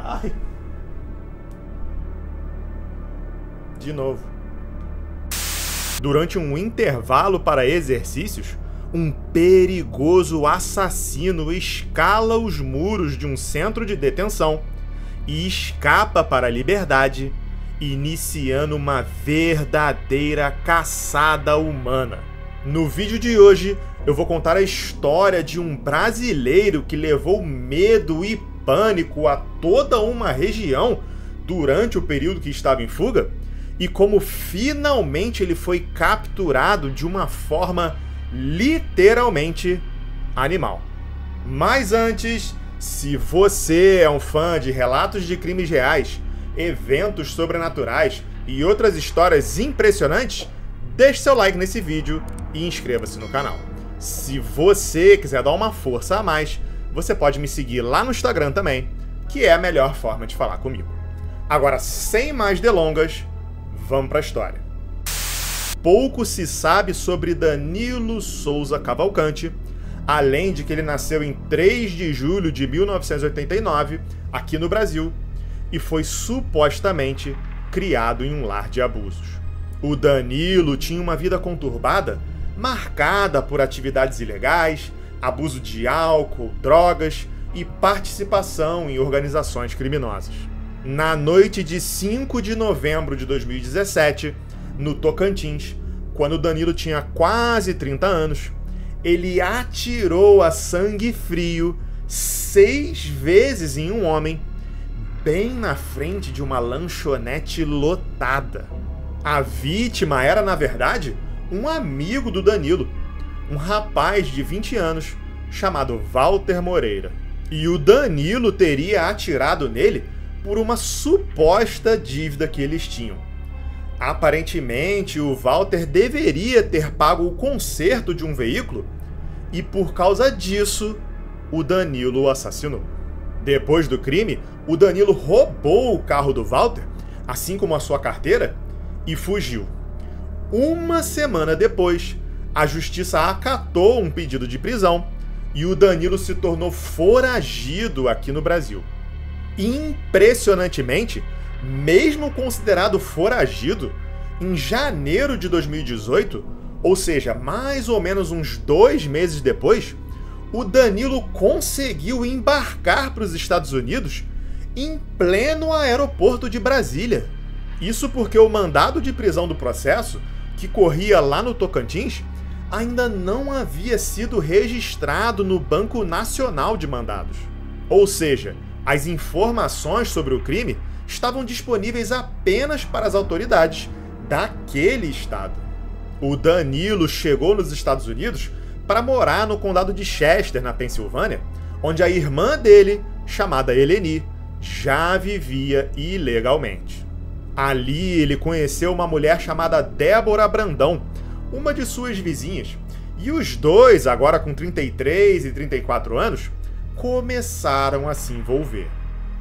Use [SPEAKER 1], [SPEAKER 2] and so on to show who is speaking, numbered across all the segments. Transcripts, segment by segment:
[SPEAKER 1] Ai. De novo. Durante um intervalo para exercícios, um perigoso assassino escala os muros de um centro de detenção e escapa para a liberdade, iniciando uma verdadeira caçada humana. No vídeo de hoje, eu vou contar a história de um brasileiro que levou medo e pânico a toda uma região durante o período que estava em fuga e como finalmente ele foi capturado de uma forma literalmente animal. Mas antes, se você é um fã de relatos de crimes reais, eventos sobrenaturais e outras histórias impressionantes, deixe seu like nesse vídeo e inscreva-se no canal. Se você quiser dar uma força a mais, você pode me seguir lá no Instagram também, que é a melhor forma de falar comigo. Agora, sem mais delongas, vamos para a história. Pouco se sabe sobre Danilo Souza Cavalcante, além de que ele nasceu em 3 de julho de 1989, aqui no Brasil, e foi supostamente criado em um lar de abusos. O Danilo tinha uma vida conturbada, marcada por atividades ilegais, abuso de álcool, drogas e participação em organizações criminosas. Na noite de 5 de novembro de 2017, no Tocantins, quando Danilo tinha quase 30 anos, ele atirou a sangue frio 6 vezes em um homem, bem na frente de uma lanchonete lotada. A vítima era, na verdade, um amigo do Danilo, um rapaz de 20 anos chamado Walter Moreira. E o Danilo teria atirado nele por uma suposta dívida que eles tinham. Aparentemente, o Walter deveria ter pago o conserto de um veículo e, por causa disso, o Danilo o assassinou. Depois do crime, o Danilo roubou o carro do Walter, assim como a sua carteira, e fugiu. Uma semana depois, a justiça acatou um pedido de prisão e o Danilo se tornou foragido aqui no Brasil. Impressionantemente, mesmo considerado foragido, em janeiro de 2018, ou seja, mais ou menos uns 2 meses depois, o Danilo conseguiu embarcar para os Estados Unidos em pleno aeroporto de Brasília. Isso porque o mandado de prisão do processo, que corria lá no Tocantins, ainda não havia sido registrado no Banco Nacional de Mandados. Ou seja, as informações sobre o crime estavam disponíveis apenas para as autoridades daquele estado. O Danilo chegou nos Estados Unidos para morar no condado de Chester, na Pensilvânia, onde a irmã dele, chamada Eleni, já vivia ilegalmente. Ali ele conheceu uma mulher chamada Débora Brandão, uma de suas vizinhas, e os dois, agora com 33 e 34 anos, começaram a se envolver.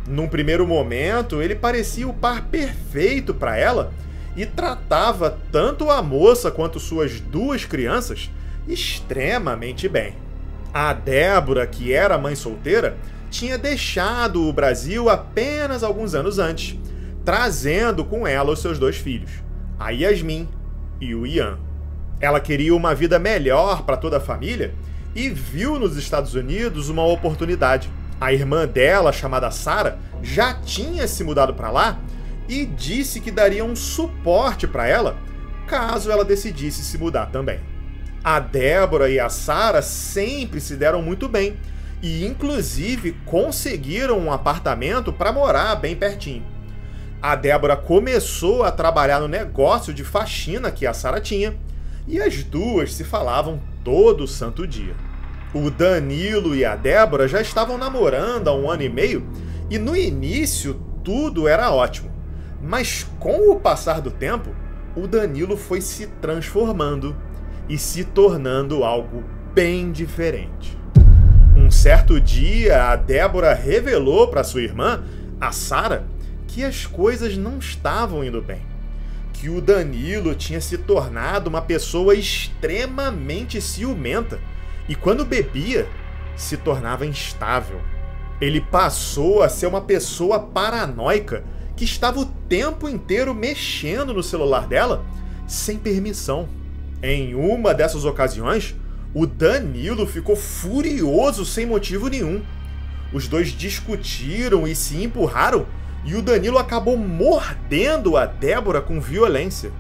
[SPEAKER 1] Num primeiro momento, ele parecia o par perfeito para ela e tratava tanto a moça quanto suas 2 crianças extremamente bem. A Débora, que era mãe solteira, tinha deixado o Brasil apenas alguns anos antes, trazendo com ela os seus 2 filhos, a Yasmin e o Ian. Ela queria uma vida melhor para toda a família e viu nos Estados Unidos uma oportunidade. A irmã dela, chamada Sara, já tinha se mudado para lá e disse que daria um suporte para ela caso ela decidisse se mudar também. A Débora e a Sara sempre se deram muito bem e, inclusive, conseguiram um apartamento para morar bem pertinho. A Débora começou a trabalhar no negócio de faxina que a Sara tinha e as duas se falavam todo santo dia. O Danilo e a Débora já estavam namorando há 1 ano e meio e no início tudo era ótimo. Mas com o passar do tempo, o Danilo foi se transformando e se tornando algo bem diferente. Um certo dia, a Débora revelou para sua irmã, a Sara, que as coisas não estavam indo bem. Que o Danilo tinha se tornado uma pessoa extremamente ciumenta e, quando bebia, se tornava instável. Ele passou a ser uma pessoa paranoica que estava o tempo inteiro mexendo no celular dela sem permissão. Em uma dessas ocasiões, o Danilo ficou furioso sem motivo nenhum. Os dois discutiram e se empurraram e o Danilo acabou mordendo a Débora com violência.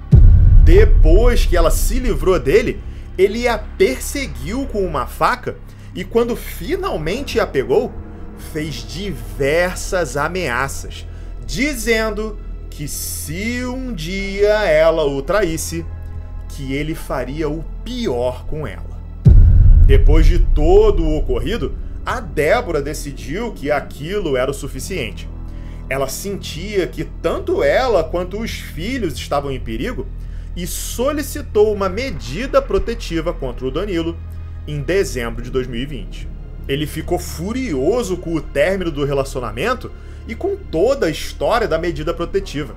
[SPEAKER 1] Depois que ela se livrou dele, ele a perseguiu com uma faca e, quando finalmente a pegou, fez diversas ameaças, dizendo que se um dia ela o traísse, que ele faria o pior com ela. Depois de todo o ocorrido, a Débora decidiu que aquilo era o suficiente. Ela sentia que tanto ela quanto os filhos estavam em perigo e solicitou uma medida protetiva contra o Danilo em dezembro de 2020. Ele ficou furioso com o término do relacionamento e com toda a história da medida protetiva.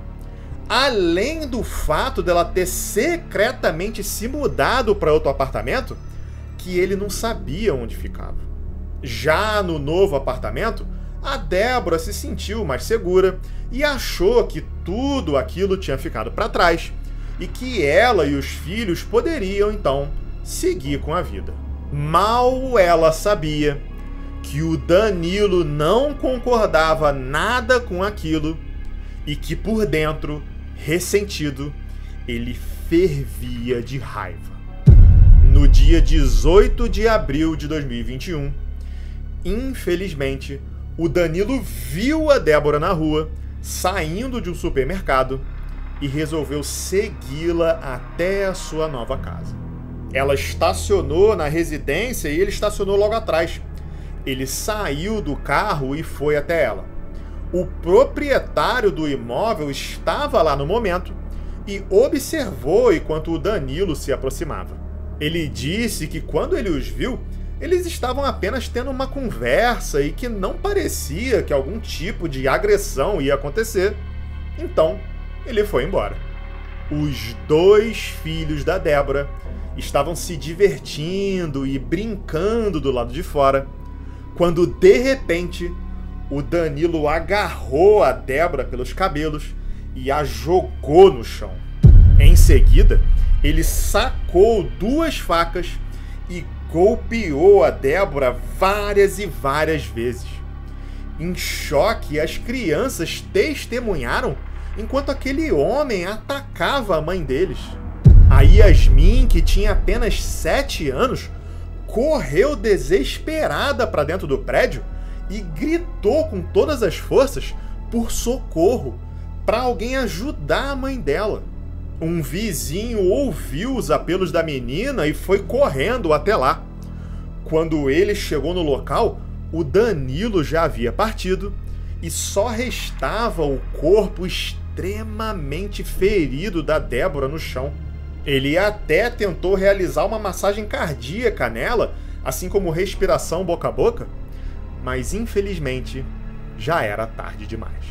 [SPEAKER 1] Além do fato dela ter secretamente se mudado para outro apartamento, que ele não sabia onde ficava. Já no novo apartamento, a Débora se sentiu mais segura e achou que tudo aquilo tinha ficado para trás e que ela e os filhos poderiam, então, seguir com a vida. Mal ela sabia que o Danilo não concordava nada com aquilo e que por dentro, ressentido, ele fervia de raiva. No dia 18 de abril de 2021, infelizmente, o Danilo viu a Débora na rua, saindo de um supermercado, e resolveu segui-la até a sua nova casa. Ela estacionou na residência e ele estacionou logo atrás. Ele saiu do carro e foi até ela. O proprietário do imóvel estava lá no momento e observou enquanto o Danilo se aproximava. Ele disse que quando ele os viu, eles estavam apenas tendo uma conversa e que não parecia que algum tipo de agressão ia acontecer. Então, ele foi embora. Os dois filhos da Débora estavam se divertindo e brincando do lado de fora, quando de repente o Danilo agarrou a Débora pelos cabelos e a jogou no chão. Em seguida, ele sacou 2 facas e golpeou a Débora várias e várias vezes. Em choque, as crianças testemunharam enquanto aquele homem atacava a mãe deles. A Yasmin, que tinha apenas 7 anos, correu desesperada para dentro do prédio e gritou com todas as forças por socorro, para alguém ajudar a mãe dela. Um vizinho ouviu os apelos da menina e foi correndo até lá. Quando ele chegou no local, o Danilo já havia partido e só restava o corpo extremamente ferido da Débora no chão. Ele até tentou realizar uma massagem cardíaca nela, assim como respiração boca a boca, mas infelizmente já era tarde demais.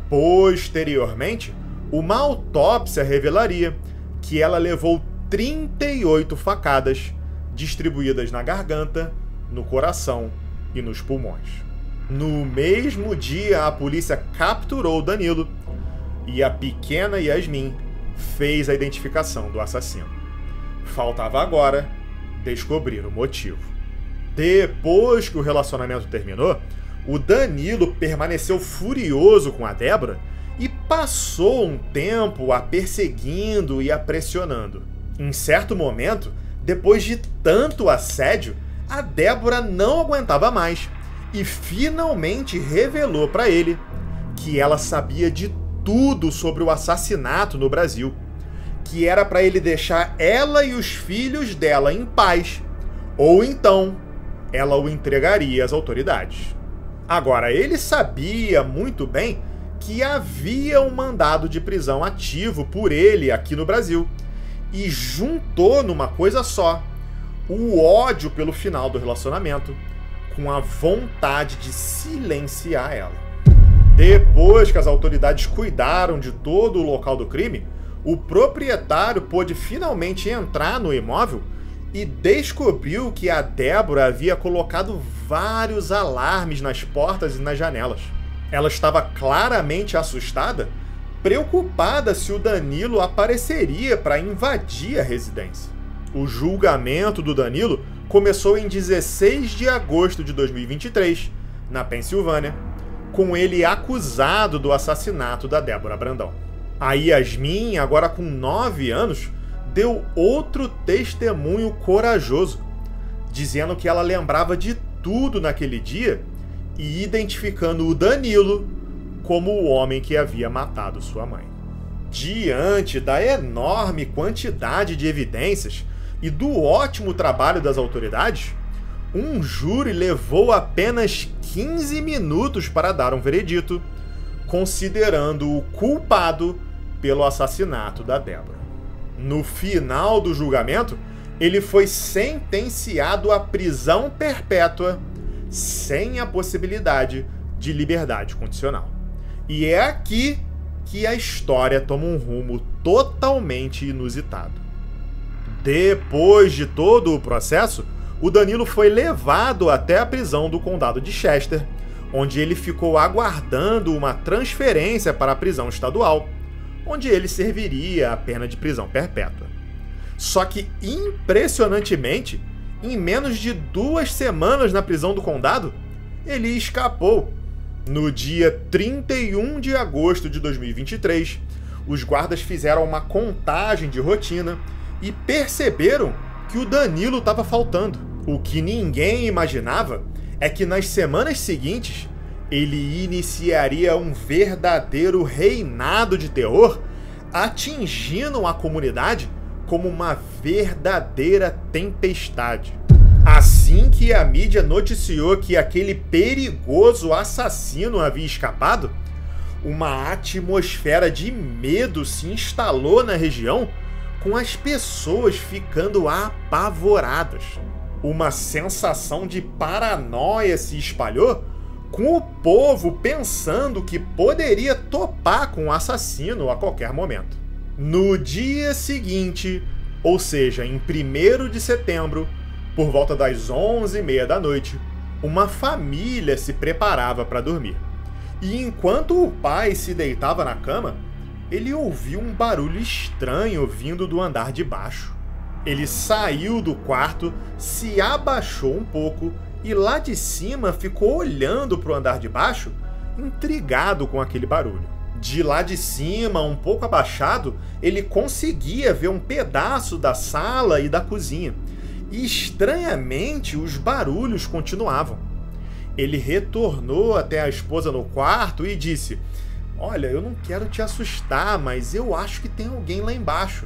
[SPEAKER 1] Posteriormente, uma autópsia revelaria que ela levou 38 facadas distribuídas na garganta, no coração e nos pulmões. No mesmo dia, a polícia capturou Danilo e a pequena Yasmin fez a identificação do assassino. Faltava agora descobrir o motivo. Depois que o relacionamento terminou, o Danilo permaneceu furioso com a Débora e passou um tempo a perseguindo e a pressionando. Em certo momento, depois de tanto assédio, a Débora não aguentava mais e finalmente revelou para ele que ela sabia de tudo sobre o assassinato no Brasil, que era para ele deixar ela e os filhos dela em paz, ou então ela o entregaria às autoridades. Agora, ele sabia muito bem que havia um mandado de prisão ativo por ele aqui no Brasil e juntou numa coisa só o ódio pelo final do relacionamento com a vontade de silenciar ela. Depois que as autoridades cuidaram de todo o local do crime, o proprietário pôde finalmente entrar no imóvel e descobriu que a Débora havia colocado vários alarmes nas portas e nas janelas. Ela estava claramente assustada, preocupada se o Danilo apareceria para invadir a residência. O julgamento do Danilo começou em 16 de agosto de 2023, na Pensilvânia, com ele acusado do assassinato da Débora Brandão. A Yasmin, agora com 9 anos, deu outro testemunho corajoso, dizendo que ela lembrava de tudo naquele dia e identificando o Danilo como o homem que havia matado sua mãe. Diante da enorme quantidade de evidências e do ótimo trabalho das autoridades, um júri levou apenas 15 minutos para dar um veredito, considerando-o culpado pelo assassinato da Débora. No final do julgamento, ele foi sentenciado à prisão perpétua, sem a possibilidade de liberdade condicional. E é aqui que a história toma um rumo totalmente inusitado. Depois de todo o processo, o Danilo foi levado até a prisão do condado de Chester, onde ele ficou aguardando uma transferência para a prisão estadual, onde ele serviria a pena de prisão perpétua. Só que, impressionantemente, em menos de 2 semanas na prisão do condado, ele escapou. No dia 31 de agosto de 2023, os guardas fizeram uma contagem de rotina e perceberam que o Danilo estava faltando. O que ninguém imaginava é que nas semanas seguintes ele iniciaria um verdadeiro reinado de terror, atingindo a comunidade como uma verdadeira tempestade. Assim que a mídia noticiou que aquele perigoso assassino havia escapado, uma atmosfera de medo se instalou na região, com as pessoas ficando apavoradas. Uma sensação de paranoia se espalhou, com o povo pensando que poderia topar com o assassino a qualquer momento. No dia seguinte, ou seja, em 1º de setembro, por volta das 11h30 da noite, uma família se preparava para dormir. E enquanto o pai se deitava na cama, ele ouviu um barulho estranho vindo do andar de baixo. Ele saiu do quarto, se abaixou um pouco e lá de cima ficou olhando para o andar de baixo, intrigado com aquele barulho. De lá de cima, um pouco abaixado, ele conseguia ver um pedaço da sala e da cozinha. E estranhamente, os barulhos continuavam. Ele retornou até a esposa no quarto e disse: "Olha, eu não quero te assustar, mas eu acho que tem alguém lá embaixo.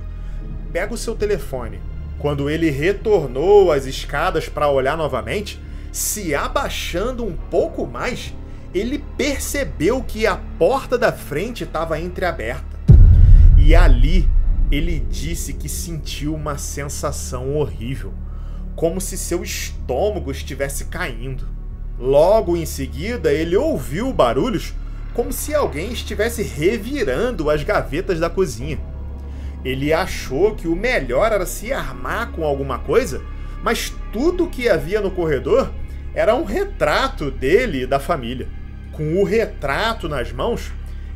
[SPEAKER 1] Pega o seu telefone." Quando ele retornou às escadas para olhar novamente, se abaixando um pouco mais, ele percebeu que a porta da frente estava entreaberta. E ali, ele disse que sentiu uma sensação horrível, como se seu estômago estivesse caindo. Logo em seguida, ele ouviu barulhos como se alguém estivesse revirando as gavetas da cozinha. Ele achou que o melhor era se armar com alguma coisa, mas tudo que havia no corredor era um retrato dele e da família. Com o retrato nas mãos,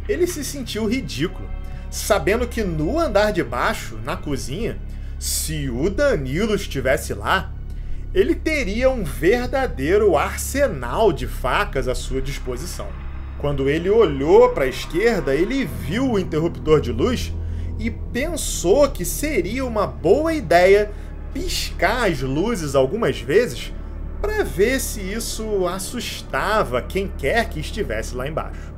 [SPEAKER 1] ele se sentiu ridículo, sabendo que no andar de baixo, na cozinha, se o Danilo estivesse lá, ele teria um verdadeiro arsenal de facas à sua disposição. Quando ele olhou para a esquerda, ele viu o interruptor de luz e pensou que seria uma boa ideia piscar as luzes algumas vezes para ver se isso assustava quem quer que estivesse lá embaixo.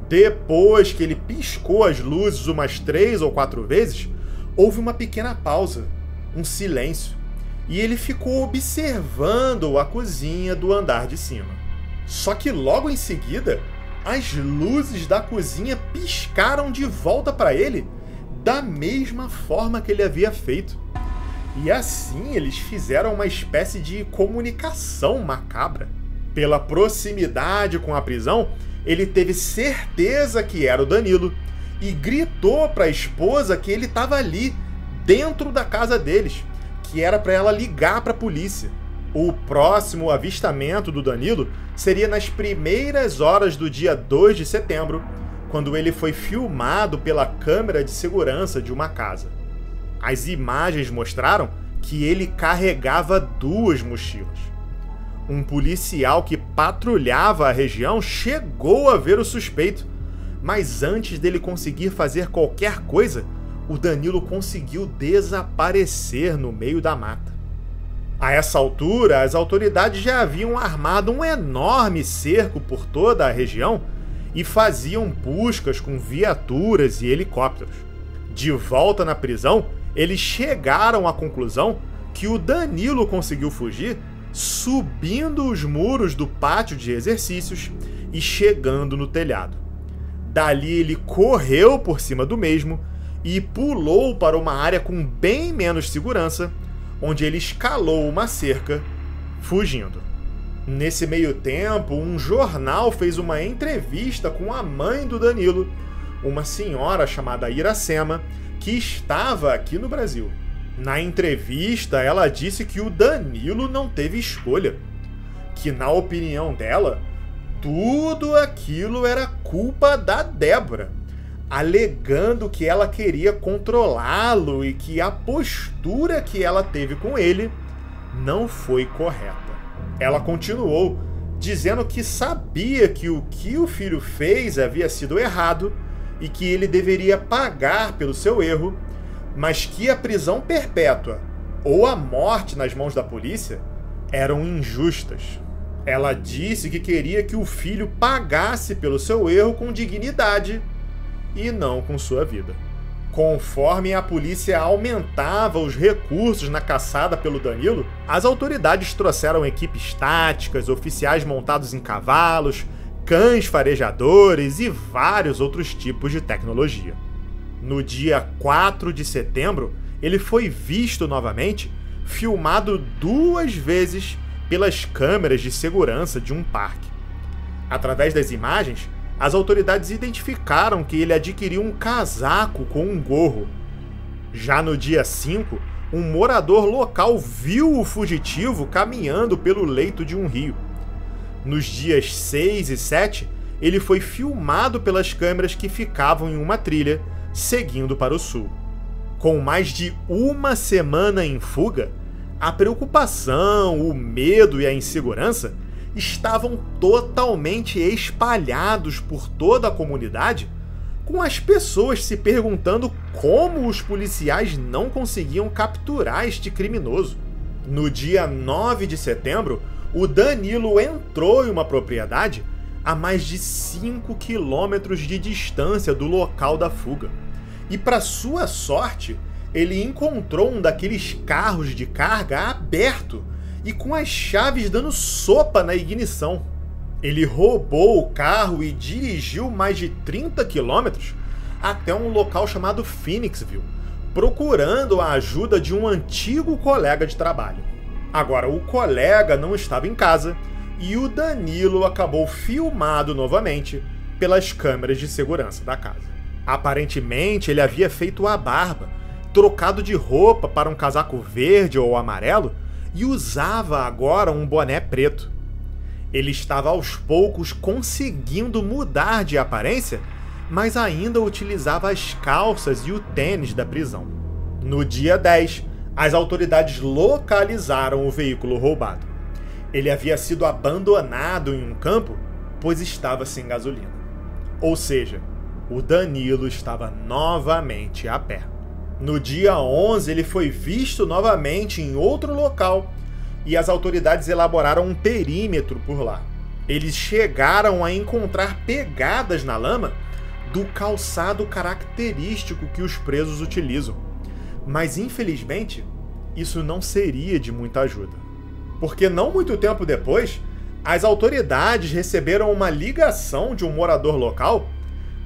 [SPEAKER 1] Depois que ele piscou as luzes umas 3 ou 4 vezes, houve uma pequena pausa, um silêncio, e ele ficou observando a cozinha do andar de cima. Só que logo em seguida, as luzes da cozinha piscaram de volta para ele, da mesma forma que ele havia feito. E assim eles fizeram uma espécie de comunicação macabra. Pela proximidade com a prisão, ele teve certeza que era o Danilo e gritou para a esposa que ele estava ali, dentro da casa deles, que era para ela ligar para a polícia. O próximo avistamento do Danilo seria nas primeiras horas do dia 2 de setembro, quando ele foi filmado pela câmera de segurança de uma casa. As imagens mostraram que ele carregava 2 mochilas. Um policial que patrulhava a região chegou a ver o suspeito, mas antes dele conseguir fazer qualquer coisa, o Danilo conseguiu desaparecer no meio da mata. A essa altura, as autoridades já haviam armado um enorme cerco por toda a região e faziam buscas com viaturas e helicópteros. De volta na prisão, eles chegaram à conclusão que o Danilo conseguiu fugir subindo os muros do pátio de exercícios e chegando no telhado. Dali ele correu por cima do mesmo e pulou para uma área com bem menos segurança, onde ele escalou uma cerca, fugindo. Nesse meio tempo, um jornal fez uma entrevista com a mãe do Danilo, uma senhora chamada Iracema, que estava aqui no Brasil. Na entrevista, ela disse que o Danilo não teve escolha, que, na opinião dela, tudo aquilo era culpa da Débora, alegando que ela queria controlá-lo e que a postura que ela teve com ele não foi correta. Ela continuou dizendo que sabia que o filho fez havia sido errado e que ele deveria pagar pelo seu erro, mas que a prisão perpétua ou a morte nas mãos da polícia eram injustas. Ela disse que queria que o filho pagasse pelo seu erro com dignidade e não com sua vida. Conforme a polícia aumentava os recursos na caçada pelo Danilo, as autoridades trouxeram equipes táticas, oficiais montados em cavalos, cães farejadores e vários outros tipos de tecnologia. No dia 4 de setembro, ele foi visto novamente, filmado 2 vezes pelas câmeras de segurança de um parque. Através das imagens, as autoridades identificaram que ele adquiriu um casaco com um gorro. Já no dia 5, um morador local viu o fugitivo caminhando pelo leito de um rio. Nos dias 6 e 7, ele foi filmado pelas câmeras que ficavam em uma trilha, seguindo para o sul. Com mais de uma semana em fuga, a preocupação, o medo e a insegurança estavam totalmente espalhados por toda a comunidade, com as pessoas se perguntando como os policiais não conseguiam capturar este criminoso. No dia 9 de setembro, o Danilo entrou em uma propriedade a mais de 5 quilômetros de distância do local da fuga. E, para sua sorte, ele encontrou um daqueles carros de carga aberto e com as chaves dando sopa na ignição. Ele roubou o carro e dirigiu mais de 30 quilômetros até um local chamado Phoenixville, procurando a ajuda de um antigo colega de trabalho. Agora, o colega não estava em casa e o Danilo acabou filmado novamente pelas câmeras de segurança da casa. Aparentemente, ele havia feito a barba, trocado de roupa para um casaco verde ou amarelo e usava agora um boné preto. Ele estava aos poucos conseguindo mudar de aparência, mas ainda utilizava as calças e o tênis da prisão. No dia 10, as autoridades localizaram o veículo roubado. Ele havia sido abandonado em um campo, pois estava sem gasolina. Ou seja, o Danilo estava novamente a pé. No dia 11, ele foi visto novamente em outro local e as autoridades elaboraram um perímetro por lá. Eles chegaram a encontrar pegadas na lama do calçado característico que os presos utilizam. Mas, infelizmente, isso não seria de muita ajuda. Porque não muito tempo depois, as autoridades receberam uma ligação de um morador local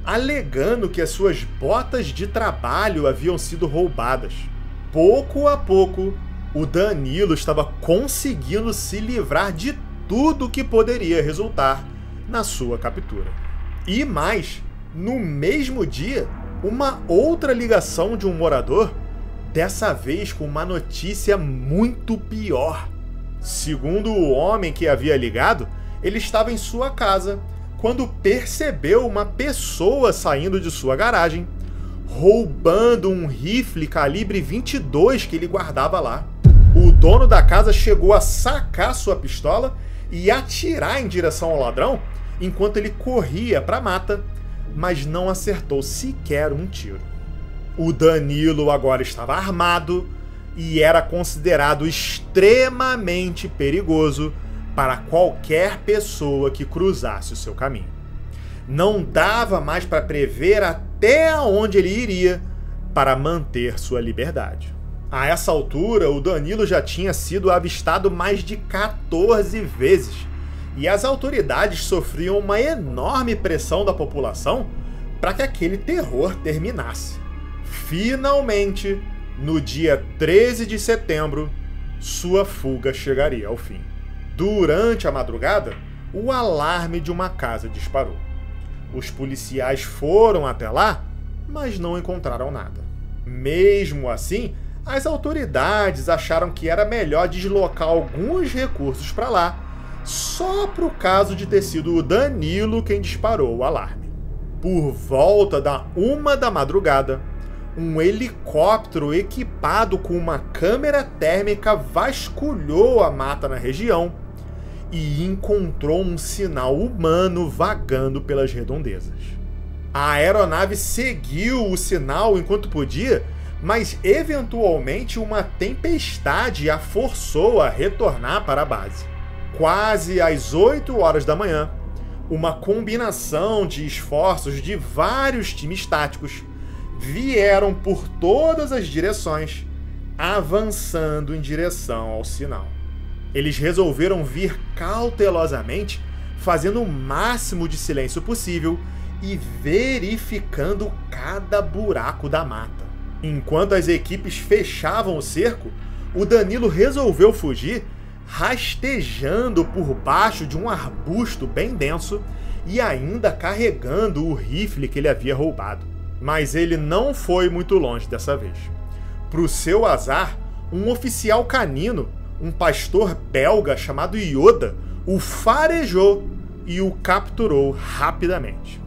[SPEAKER 1] alegando que as suas botas de trabalho haviam sido roubadas. Pouco a pouco, o Danilo estava conseguindo se livrar de tudo que poderia resultar na sua captura. E mais, no mesmo dia, uma outra ligação de um morador Dessa vez com uma notícia muito pior. Segundo o homem que havia ligado, ele estava em sua casa quando percebeu uma pessoa saindo de sua garagem, roubando um rifle calibre 22 que ele guardava lá. O dono da casa chegou a sacar sua pistola e atirar em direção ao ladrão enquanto ele corria para a mata, mas não acertou sequer um tiro. O Danilo agora estava armado e era considerado extremamente perigoso para qualquer pessoa que cruzasse o seu caminho. Não dava mais para prever até onde ele iria para manter sua liberdade. A essa altura, o Danilo já tinha sido avistado mais de 14 vezes e as autoridades sofriam uma enorme pressão da população para que aquele terror terminasse. Finalmente, no dia 13 de setembro, sua fuga chegaria ao fim. Durante a madrugada, o alarme de uma casa disparou. Os policiais foram até lá, mas não encontraram nada. Mesmo assim, as autoridades acharam que era melhor deslocar alguns recursos para lá, só para o caso de ter sido o Danilo quem disparou o alarme. Por volta da 1 da madrugada, um helicóptero equipado com uma câmera térmica vasculhou a mata na região e encontrou um sinal humano vagando pelas redondezas. A aeronave seguiu o sinal enquanto podia, mas eventualmente uma tempestade a forçou a retornar para a base. Quase às 8 horas da manhã, uma combinação de esforços de vários times táticos vieram por todas as direções, avançando em direção ao sinal. Eles resolveram vir cautelosamente, fazendo o máximo de silêncio possível e verificando cada buraco da mata. Enquanto as equipes fechavam o cerco, o Danilo resolveu fugir, rastejando por baixo de um arbusto bem denso e ainda carregando o rifle que ele havia roubado. Mas ele não foi muito longe dessa vez. Para o seu azar, um oficial canino, um pastor belga chamado Yoda, o farejou e o capturou rapidamente.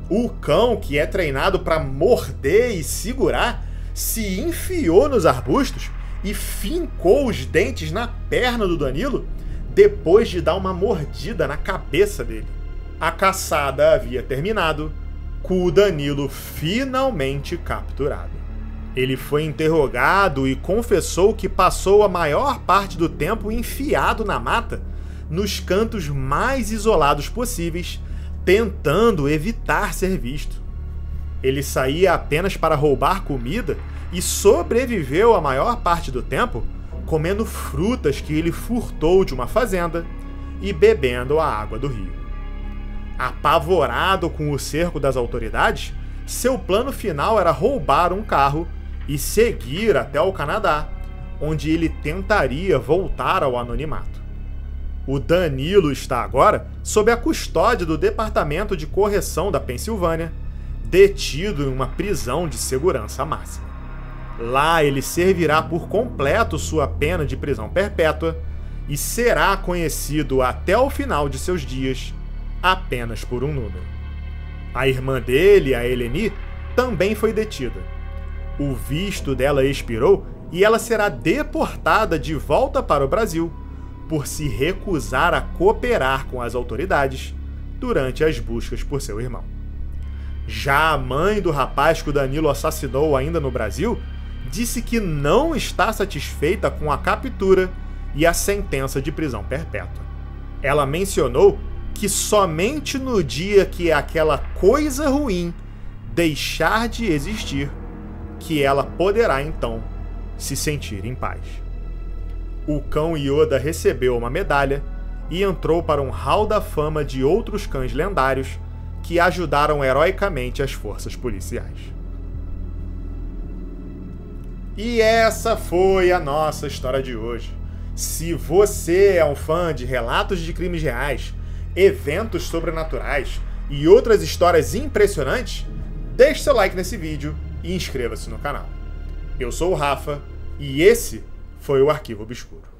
[SPEAKER 1] O cão, que é treinado para morder e segurar, se enfiou nos arbustos e fincou os dentes na perna do Danilo depois de dar uma mordida na cabeça dele. A caçada havia terminado, com o Danilo finalmente capturado. Ele foi interrogado e confessou que passou a maior parte do tempo enfiado na mata, nos cantos mais isolados possíveis, tentando evitar ser visto. Ele saía apenas para roubar comida e sobreviveu a maior parte do tempo comendo frutas que ele furtou de uma fazenda e bebendo a água do rio. Apavorado com o cerco das autoridades, seu plano final era roubar um carro e seguir até o Canadá, onde ele tentaria voltar ao anonimato. O Danilo está agora sob a custódia do Departamento de Correção da Pensilvânia, detido em uma prisão de segurança máxima. Lá ele servirá por completo sua pena de prisão perpétua e será conhecido até o final de seus dias apenas por um número. A irmã dele, a Eleni, também foi detida. O visto dela expirou e ela será deportada de volta para o Brasil por se recusar a cooperar com as autoridades durante as buscas por seu irmão. Já a mãe do rapaz que o Danilo assassinou ainda no Brasil disse que não está satisfeita com a captura e a sentença de prisão perpétua. Ela mencionou que somente no dia que aquela coisa ruim deixar de existir, que ela poderá então se sentir em paz. O cão Yoda recebeu uma medalha e entrou para um hall da fama de outros cães lendários que ajudaram heroicamente as forças policiais. E essa foi a nossa história de hoje. Se você é um fã de relatos de crimes reais, eventos sobrenaturais e outras histórias impressionantes, deixe seu like nesse vídeo e inscreva-se no canal. Eu sou o Rafa e esse foi o Arquivo Obscuro.